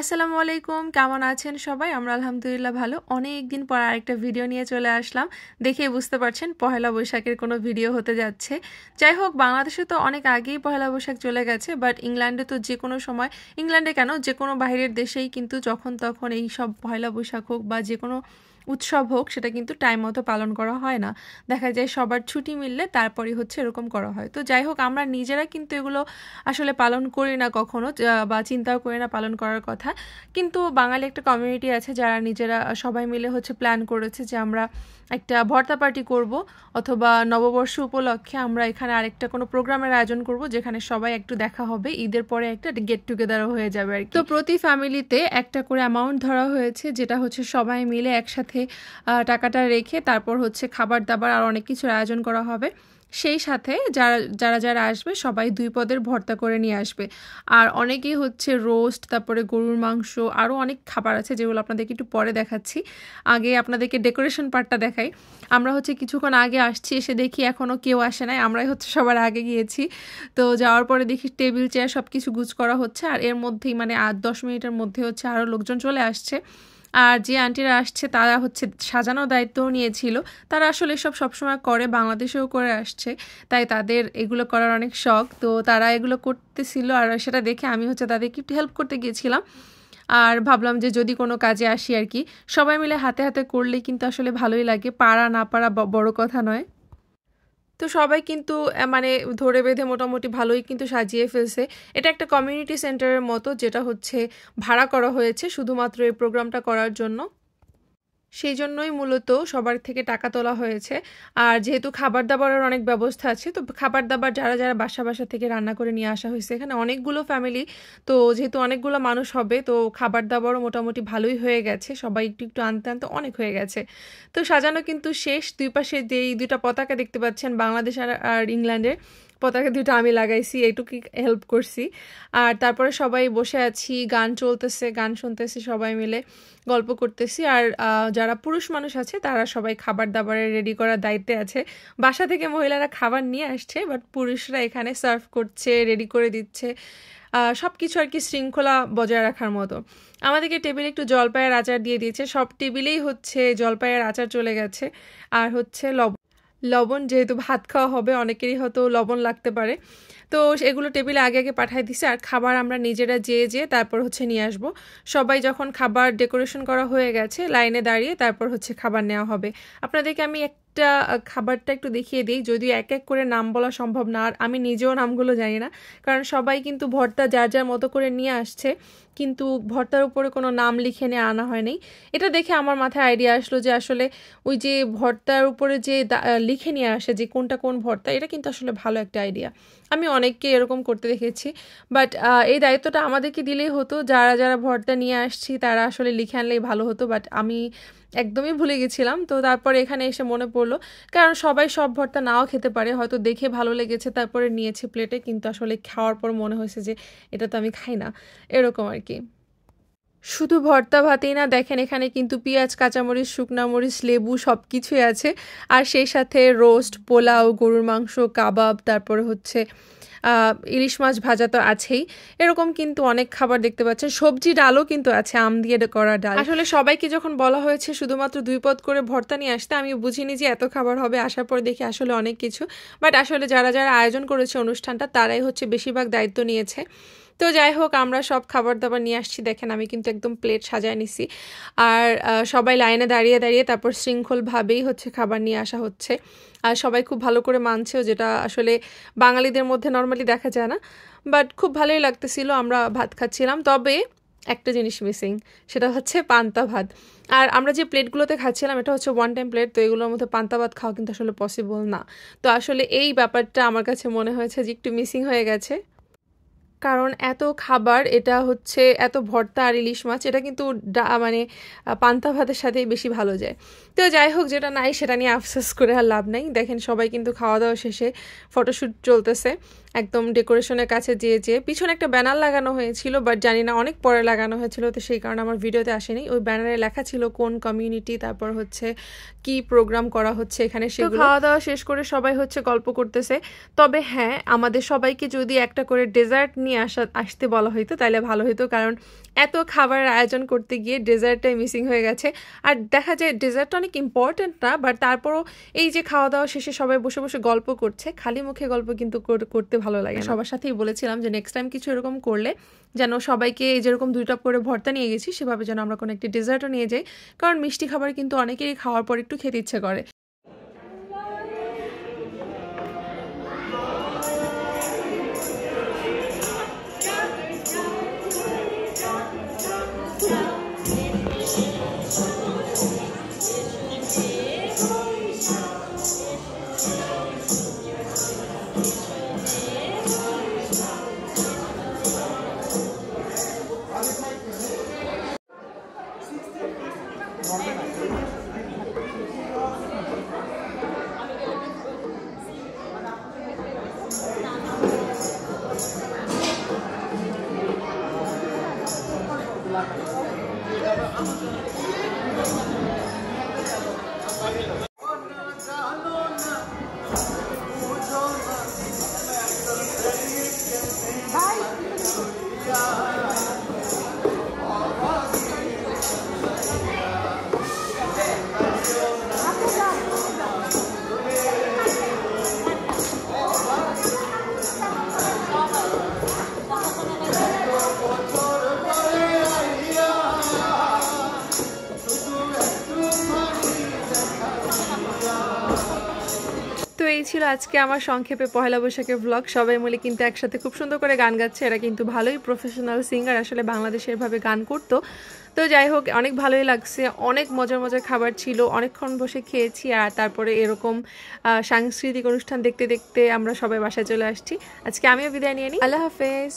আসসালামু আলাইকুম, কেমন আছেন সবাই? আমরা আলহামদুলিল্লাহ ভালো। অনেক দিন পর আরেকটা ভিডিও নিয়ে চলে আসলাম। দেখেই বুঝতে পারছেন পহেলা বৈশাখের কোনো ভিডিও হতে যাচ্ছে। যাই হোক, বাংলাদেশে তো অনেক আগেই পহেলা বৈশাখ চলে গেছে, বাট ইংল্যান্ডে তো যে কোনো সময়, ইংল্যান্ডে কেন, যে কোনো বাইরের দেশেই কিন্তু যখন তখন এই সব পহেলা বৈশাখ হোক বা যে কোনো উৎসব হোক, সেটা কিন্তু টাইম মতো পালন করা হয় না। দেখা যায় সবার ছুটি মিললে তারপরই হচ্ছে এরকম করা হয়। তো যাই হোক, আমরা নিজেরা কিন্তু এগুলো আসলে পালন করি না কখনো, বা চিন্তাও করি না পালন করার কথা। কিন্তু বাঙালি একটা কমিউনিটি আছে যারা নিজেরা সবাই মিলে হচ্ছে প্ল্যান করেছে যে আমরা একটা ভর্তা পার্টি করব, অথবা নববর্ষ উপলক্ষে আমরা এখানে আরেকটা কোনো প্রোগ্রামের আয়োজন করব, যেখানে সবাই একটু দেখা হবে, ঈদের পরে একটা গেট টুগেদারও হয়ে যাবে আর কি। তো প্রতি ফ্যামিলিতে একটা করে অ্যামাউন্ট ধরা হয়েছে, যেটা হচ্ছে সবাই মিলে একসাথে টাকাটা রেখে তারপর হচ্ছে খাবার দাবার আর অনেক কিছুর আয়োজন করা হবে। সেই সাথে যারা আসবে সবাই 2 পদের ভর্তা করে নিয়ে আসবে। আর অনেকেই হচ্ছে রোস্ট, তারপরে গরুর মাংস, আরও অনেক খাবার আছে যেগুলো আপনাদেরকে একটু পরে দেখাচ্ছি। আগে আপনাদেরকে ডেকোরেশন পার্টটা দেখাই। আমরা হচ্ছে কিছুক্ষণ আগে আসছি, এসে দেখি এখনও কেউ আসে নাই, আমরাই হচ্ছে সবার আগে গিয়েছি। তো যাওয়ার পরে দেখি টেবিল চেয়ার সব কিছু গুছ করা হচ্ছে, আর এর মধ্যেই মানে 8-10 মিনিটের মধ্যে হচ্ছে আরও লোকজন চলে আসছে। আর যে আন্টিরা আসছে তারা হচ্ছে সাজানোর দায়িত্বও নিয়েছিল। তারা আসলে এসব সবসময় করে, বাংলাদেশেও করে আসছে, তাই তাদের এগুলো করার অনেক শখ। তো তারা এগুলো করতেছিল, আর সেটা দেখে আমি হচ্ছে তাদেরকে একটু হেল্প করতে গিয়েছিলাম। আর ভাবলাম যে যদি কোনো কাজে আসি আর কি, সবাই মিলে হাতে হাতে করলেই কিন্তু আসলে ভালোই লাগে, পারা না পারা বড় কথা নয়। তো সবাই কিন্তু মানে ধরে বেঁধে মোটামুটি ভালোই কিন্তু সাজিয়ে ফেলছে। এটা একটা কমিউনিটি সেন্টারের মতো, যেটা হচ্ছে ভাড়া করা হয়েছে শুধুমাত্র এই প্রোগ্রামটা করার জন্য। সেই জন্যই মূলত সবার থেকে টাকা তোলা হয়েছে। আর যেহেতু খাবার দাবারের অনেক ব্যবস্থা আছে, তো খাবার দাবার যারা যারা বাসা থেকে রান্না করে নিয়ে আসা হয়েছে, এখানে অনেকগুলো ফ্যামিলি, তো যেহেতু অনেকগুলো মানুষ হবে, তো খাবার দাবারও মোটামুটি ভালোই হয়ে গেছে, সবাই একটু একটু আনতে আনতে অনেক হয়ে গেছে। তো সাজানো কিন্তু শেষ। দুই পাশে যেই 2টা পতাকা দেখতে পাচ্ছেন, বাংলাদেশ আর ইংল্যান্ডের পতাকা 2টা আমি লাগাইছি, এইটুকু হেল্প করছি। আর তারপরে সবাই বসে আছি, গান চলতেছে, গান শুনতেছি, সবাই মিলে গল্প করতেছি। আর যারা পুরুষ মানুষ আছে তারা সবাই খাবার দাবারের রেডি করার দায়িত্বে আছে। বাসা থেকে মহিলারা খাবার নিয়ে আসছে, বাট পুরুষরা এখানে সার্ভ করছে, রেডি করে দিচ্ছে, সব কিছু আর কি শৃঙ্খলা বজায় রাখার মতো। আমাদেরকে টেবিলে একটু জলপাইয়ের আচার দিয়ে দিয়েছে, সব টেবিলেই হচ্ছে জলপাইয়ের আচার চলে গেছে। আর হচ্ছে লবণ, যেহেতু ভাত খাওয়া হবে, অনেকেরই হয়তো লবণ লাগতে পারে, তো এগুলো টেবিলে আগে আগে পাঠিয়ে দিছে। আর খাবার আমরা নিজেরা যেয়ে তারপর হচ্ছে নিয়ে আসব। সবাই যখন খাবার ডেকোরেশন করা হয়ে গেছে, লাইনে দাঁড়িয়ে তারপর হচ্ছে খাবার নেওয়া হবে। আপনাদেরকে আমি একটা খাবারটা একটু দেখিয়ে দিই, যদিও এক এক করে নাম বলা সম্ভব না, আর আমি নিজেও নামগুলো জানি না, কারণ সবাই কিন্তু ভর্তা যার যার মতো করে নিয়ে আসছে, কিন্তু ভর্তার উপরে কোনো নাম লিখে নিয়ে আনা হয়নি। এটা দেখে আমার মাথায় আইডিয়া আসলো যে আসলে ওই যে ভর্তার উপরে যে লিখে নিয়ে আসে যে কোনটা কোন ভর্তা, এটা কিন্তু আসলে ভালো একটা আইডিয়া। আমি অনেককে এরকম করতে দেখেছি, বাট এই দায়িত্বটা আমাদেরকে দিলেই হতো, যারা যারা ভর্তা নিয়ে আসছি তারা আসলে লিখে আনলেই ভালো হতো, বাট আমি একদমই ভুলে গেছিলাম। তো তারপরে এখানে এসে মনে পড়লো, কারণ সবাই সব ভর্তা নাও খেতে পারে, হয়তো দেখে ভালো লেগেছে তারপরে নিয়েছি প্লেটে, কিন্তু আসলে খাওয়ার পর মনে হয়েছে যে এটা তো আমি খাই না, এরকম আর কি। শুধু ভর্তা ভাতেই না, দেখেন এখানে কিন্তু পেঁয়াজ, কাঁচামরিচ, শুকনা মরিচ, লেবু সব কিছুই আছে। আর সেই সাথে রোস্ট, পোলাও, গরুর মাংস, কাবাব, তারপরে হচ্ছে ইলিশ মাছ ভাজা তো আছেই। এরকম কিন্তু অনেক খাবার দেখতে পাচ্ছেন, সবজি ডালও কিন্তু আছে, আম দিয়ে করা ডাল। আসলে সবাইকে যখন বলা হয়েছে শুধুমাত্র 2 পদ করে ভর্তা নিয়ে আসতে, আমি বুঝিনি যে এত খাবার হবে। আসার পর দেখি আসলে অনেক কিছু, বাট আসলে যারা যারা আয়োজন করেছে অনুষ্ঠানটা তারাই হচ্ছে বেশিরভাগ দায়িত্ব নিয়েছে। তো যাই হোক, আমরা সব খাবার দাবার নিয়ে আসছি, দেখেন আমি কিন্তু একদম প্লেট সাজায় নিছি। আর সবাই লাইনে দাঁড়িয়ে দাঁড়িয়ে তারপর শৃঙ্খলভাবেই হচ্ছে খাবার নিয়ে আসা হচ্ছে। আর সবাই খুব ভালো করে মানছেও, যেটা আসলে বাঙালিদের মধ্যে নর্মালি দেখা যায় না, বাট খুব ভালোই লাগতেছিল। আমরা ভাত খাচ্ছিলাম, তবে একটা জিনিস মিসিং, সেটা হচ্ছে পান্তা ভাত। আর আমরা যে প্লেটগুলোতে খাচ্ছিলাম এটা হচ্ছে 1 টাইম প্লেট, তো এগুলোর মধ্যে পান্তা ভাত খাওয়া কিন্তু আসলে পসিবল না। তো আসলে এই ব্যাপারটা আমার কাছে মনে হয়েছে যে একটু মিসিং হয়ে গেছে, কারণ এত খাবার, এটা হচ্ছে এত ভর্তা আর ইলিশ মাছ, এটা কিন্তু মানে পান্তা ভাতের সাথেই বেশি ভালো যায়। তো যাই হোক, যেটা নাই সেটা নিয়ে আফসোস করে আর লাভ নাই। দেখেন সবাই কিন্তু খাওয়া দাওয়া শেষে ফটোশ্যুট চলতেছে, একদম ডেকোরেশনের কাছে যেয়ে পিছনে একটা ব্যানার লাগানো হয়েছিল, বাট জানি না অনেক পরে লাগানো হয়েছিল, তো সেই কারণে আমার ভিডিওতে আসেনি। ওই ব্যানারে লেখা ছিল কোন কমিউনিটি, তারপর হচ্ছে কি প্রোগ্রাম করা হচ্ছে এখানে, সেগুলো। খাওয়া দাওয়া শেষ করে সবাই হচ্ছে গল্প করতেছে। তবে হ্যাঁ, আমাদের সবাইকে যদি একটা করে ডেজার্ট নিয়ে আসতে বলা হইতো তাহলে ভালো হইতো, কারণ এত খাবারের আয়োজন করতে গিয়ে ডেজার্টটাই মিসিং হয়ে গেছে। আর দেখা যায় ডেজার্টটা অনেক ইম্পর্টেন্ট না, বাট তারপরও এই যে খাওয়া দাওয়া শেষে সবাই বসে বসে গল্প করছে, খালি মুখে গল্প কিন্তু করতে ভালো লাগে। সবার সাথেই বলেছিলাম যে নেক্সট টাইম কিছু এরকম করলে যেন সবাইকে যেরকম 2 কাপ করে ভর্তা নিয়ে গেছি সেভাবে যেন আমরা কোনো একটি ডেজার্টও নিয়ে যাই, কারণ মিষ্টি খাবার কিন্তু অনেকেরই খাওয়ার পর একটু খেতে ইচ্ছে করে। তো এই ছিল আজকে আমার সংক্ষেপে পহেলা বৈশাখের ব্লগ। সবাই মিলে কিন্তু একসাথে খুব সুন্দর করে গান গাচ্ছে, এরা কিন্তু ভালোই প্রফেশনাল সিঙ্গার, আসলে বাংলাদেশে এভাবে গান করতো। তো যাই হোক, অনেক ভালোই লাগছে, অনেক মজার মজার খাবার ছিল, অনেকক্ষণ বসে খেয়েছি। আর তারপরে এরকম সাংস্কৃতিক অনুষ্ঠান দেখতে দেখতে আমরা সবাই বাসায় চলে আসছি। আজকে আমিও বিদায় নিয়ে নিই, আল্লাহ হাফেজ।